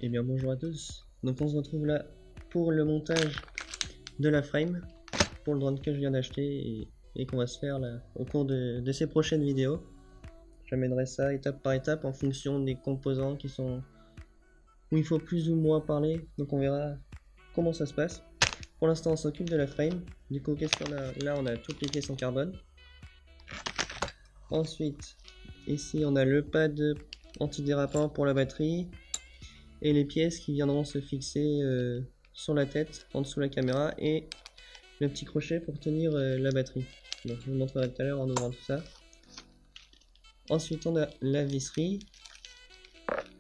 Eh bien bonjour à tous, donc on se retrouve là pour le montage de la frame pour le drone que je viens d'acheter et qu'on va se faire là au cours de ces prochaines vidéos. J'amènerai ça étape par étape en fonction des composants qui sont où il faut plus ou moins parler, donc on verra comment ça se passe. Pour l'instant on s'occupe de la frame, du coup qu'est-ce qu'on a là? On a toutes les pièces en carbone. Ensuite ici on a le pad antidérapant pour la batterie et les pièces qui viendront se fixer sur la tête en dessous de la caméra et le petit crochet pour tenir la batterie. Donc je vous montrerai tout à l'heure en ouvrant tout ça. Ensuite on a la visserie.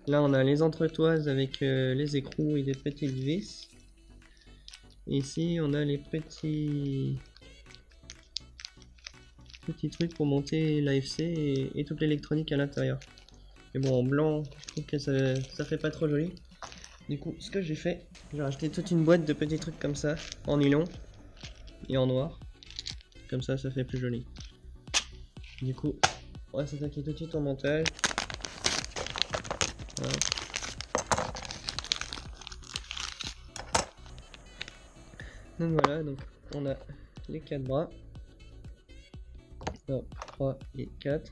Là on a les entretoises avec les écrous et des petites vis. Ici on a les petits trucs pour monter l'AFC et toute l'électronique à l'intérieur. Mais bon, en blanc je trouve que ça fait pas trop joli. Du coup ce que j'ai fait, j'ai racheté toute une boîte de petits trucs comme ça en nylon et en noir. Comme ça fait plus joli. Du coup on va s'attaquer tout de suite au montage. Voilà. Donc voilà, donc on a les 4 bras. 3 et 4.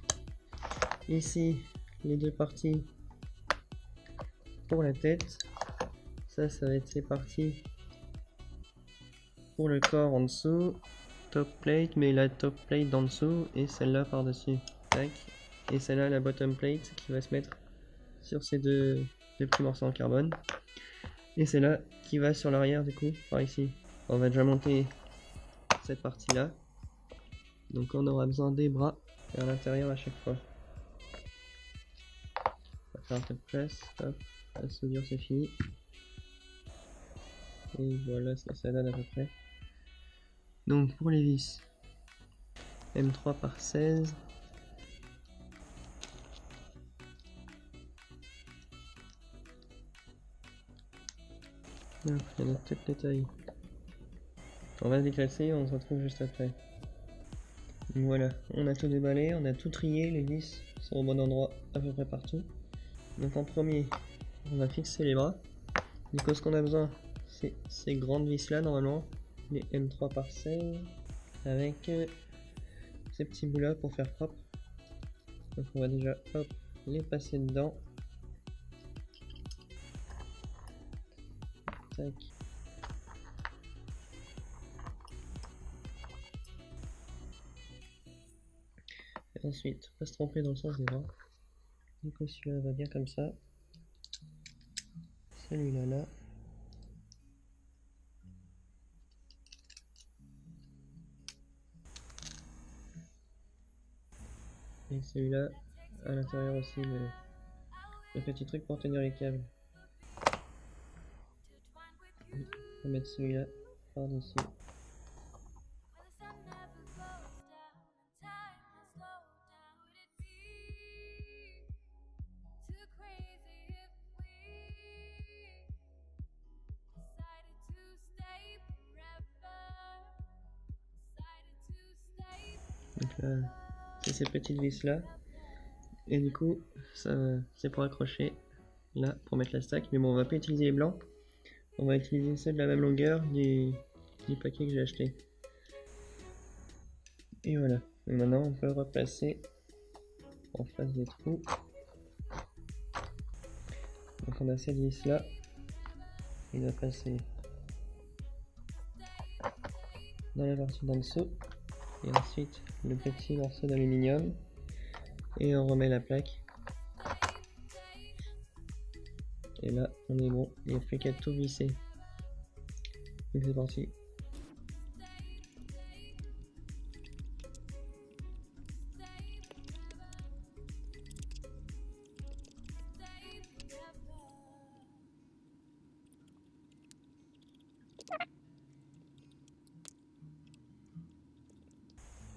Ici, les deux parties pour la tête. Ça va être les parties pour le corps en dessous. Top plate, mais la top plate d'en dessous et celle-là par-dessus. Tac. Et celle-là, la bottom plate qui va se mettre sur ces deux petits morceaux en carbone. Et celle-là qui va sur l'arrière du coup, par ici. On va déjà monter cette partie-là. Donc on aura besoin des bras à l'intérieur à chaque fois. On va faire un peu de place, hop, la soudure c'est fini. Et voilà ce que ça donne à peu près. Donc pour les vis, M3 par 16. Hop, il y en a toutes les tailles. On va se déclasser, on se retrouve juste après. Donc voilà, on a tout déballé, on a tout trié, les vis sont au bon endroit à peu près partout. Donc en premier, on va fixer les bras. Du coup ce qu'on a besoin, c'est ces grandes vis là normalement, les M3 par 16, avec ces petits bouts là pour faire propre. Donc on va déjà hop les passer dedans. Tac. Et ensuite, pas se tromper dans le sens des bras. Du coup celui-là va bien comme ça. Celui-là là. Et celui-là à l'intérieur aussi le petit truc pour tenir les câbles. On va mettre celui-là par-dessus. Donc là, c'est ces petites vis là. Et du coup, ça c'est pour accrocher là pour mettre la stack. Mais bon, on va pas utiliser les blancs. On va utiliser ceux de la même longueur du paquet que j'ai acheté. Et voilà. Et maintenant, on peut le replacer en face des trous. Donc on a cette vis là. Il va passer dans la partie d'en dessous. Et ensuite le petit morceau d'aluminium. Et on remet la plaque. Et là, on est bon. Il n'y a plus qu'à tout visser. Donc c'est parti.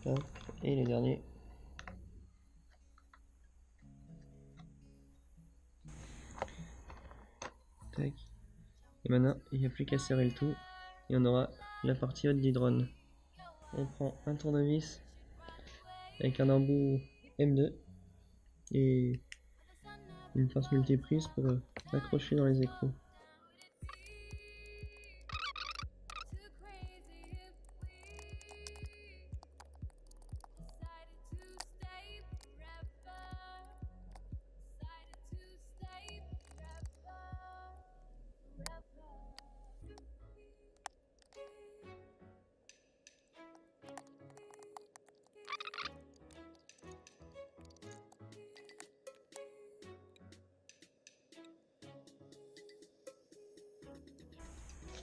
Hop. Et les derniers. Tac. Et maintenant, il n'y a plus qu'à serrer le tout. Et on aura la partie haute du drone. On prend un tournevis avec un embout M2 et une force multiprise pour accrocher dans les écrous.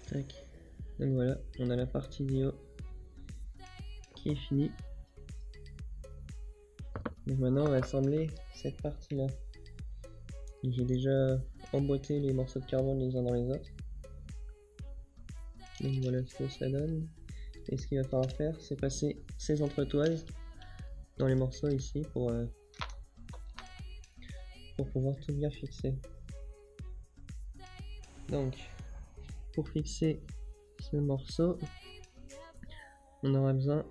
Tac. Donc voilà, on a la partie du haut qui est finie. Donc maintenant on va assembler cette partie là. J'ai déjà emboîté les morceaux de carbone les uns dans les autres. Donc voilà ce que ça donne. Et ce qu'il va falloir faire, c'est passer ces entretoises dans les morceaux ici pour pouvoir tout bien fixer. Donc pour fixer ce morceau, on aura besoin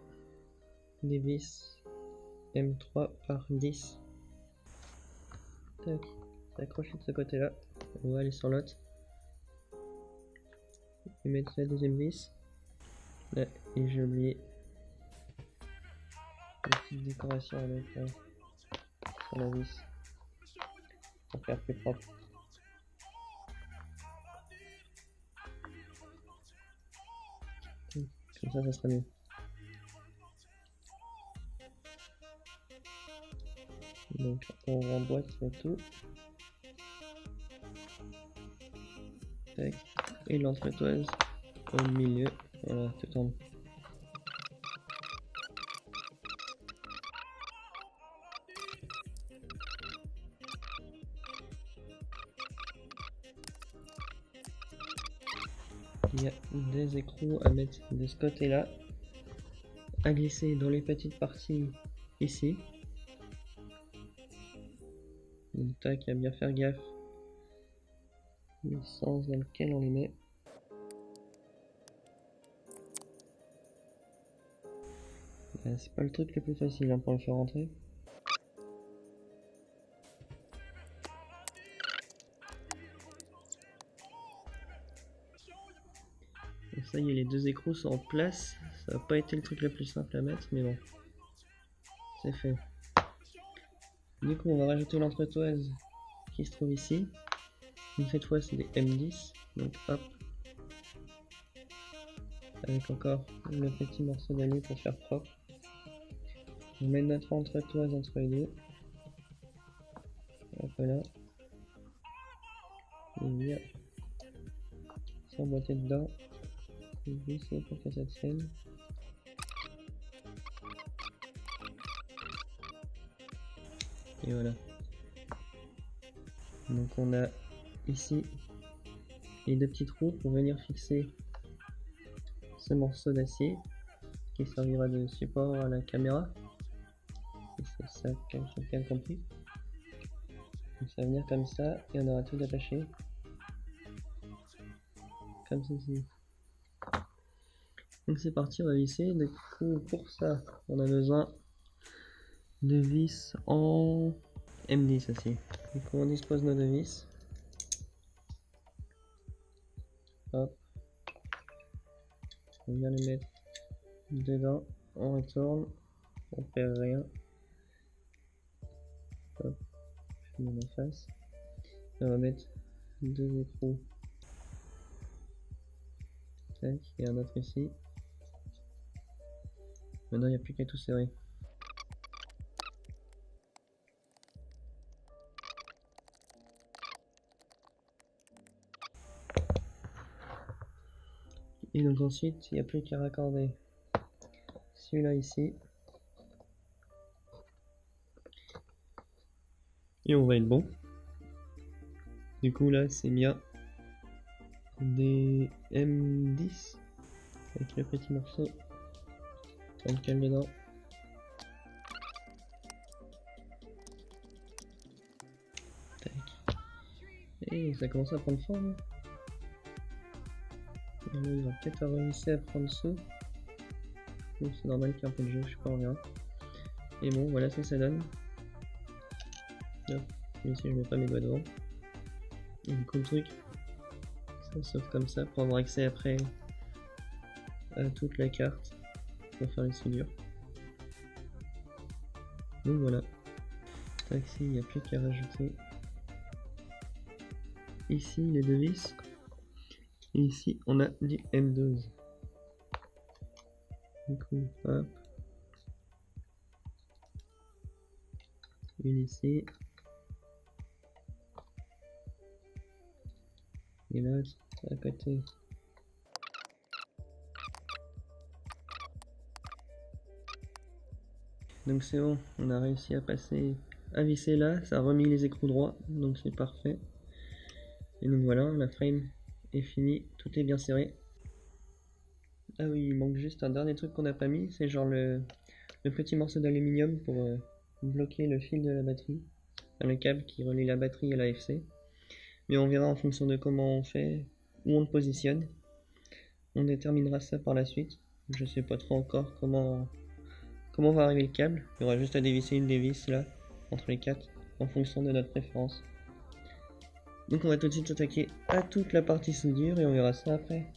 des vis M3 par 10. Tac, accroché de ce côté là, on va aller sur l'autre et mettre la deuxième vis là. Et j'ai oublié une petite décoration avec sur la vis pour faire plus propre. Comme ça sera mieux. Donc on remboîte le tout. Tac. Et l'entretoise au milieu. Voilà, tout tombe. Il y a des écrous à mettre de ce côté là, à glisser dans les petites parties ici. Donc tac, à bien faire gaffe le sens dans lequel on les met. C'est pas le truc le plus facile hein, pour le faire rentrer. Donc ça y est, les deux écrous sont en place. Ça n'a pas été le truc le plus simple à mettre, mais bon, c'est fait. Du coup, on va rajouter l'entretoise qui se trouve ici. Donc cette fois, c'est des M10. Donc hop, avec encore le petit morceau d'alu pour faire propre. On met notre entretoise entre les deux. Hop là. Et bien s'emboîter dedans. Et glisser pour que ça tienne. Et voilà. Donc on a ici les deux petits trous pour venir fixer ce morceau d'acier qui servira de support à la caméra. Et c'est ça que quelqu'un a compris. Donc ça va venir comme ça et on aura tout attaché comme ceci. Donc c'est parti, on va visser. Du coup pour ça on a besoin de vis en M10 aussi. Du coup on dispose nos deux vis. Hop. On vient les mettre dedans, on retourne, on perd rien. Hop, je mets en face. Et on va mettre deux écrous. Tac, et un autre ici. Maintenant il n'y a plus qu'à tout serrer. Et donc ensuite il n'y a plus qu'à raccorder celui-là ici. Et on va être bon. Du coup là c'est bien des M10 avec le petit morceau. On le cale dedans. Tac. Et ça commence à prendre forme. Et là, il va peut-être réussir à prendre dessous. C'est normal qu'il y ait un peu de jeu, je sais pas, on verra. Et bon, voilà ce que ça donne. Hop. celui-ci je mets pas mes doigts devant. Et du coup le truc, ça s'ouvre comme ça pour avoir accès après à toute la carte pour faire les soudures. Donc voilà. Taxi, il n'y a plus qu'à rajouter ici les deux vis. Et ici on a du M12. Du coup, hop. Une ici. Et là, à côté. Donc c'est bon, on a réussi à passer, à visser là, ça a remis les écrous droits, donc c'est parfait. Et donc voilà, la frame est finie, tout est bien serré. Ah oui, il manque juste un dernier truc qu'on n'a pas mis, c'est genre le petit morceau d'aluminium pour bloquer le fil de la batterie, enfin, le câble qui relie la batterie à l'AFC. Mais on verra en fonction de comment on fait, où on le positionne. On déterminera ça par la suite. Je sais pas trop encore comment va arriver le câble. Il y aura juste à dévisser une des vis là, entre les quatre, en fonction de notre préférence. Donc on va tout de suite s'attaquer à toute la partie soudure et on verra ça après.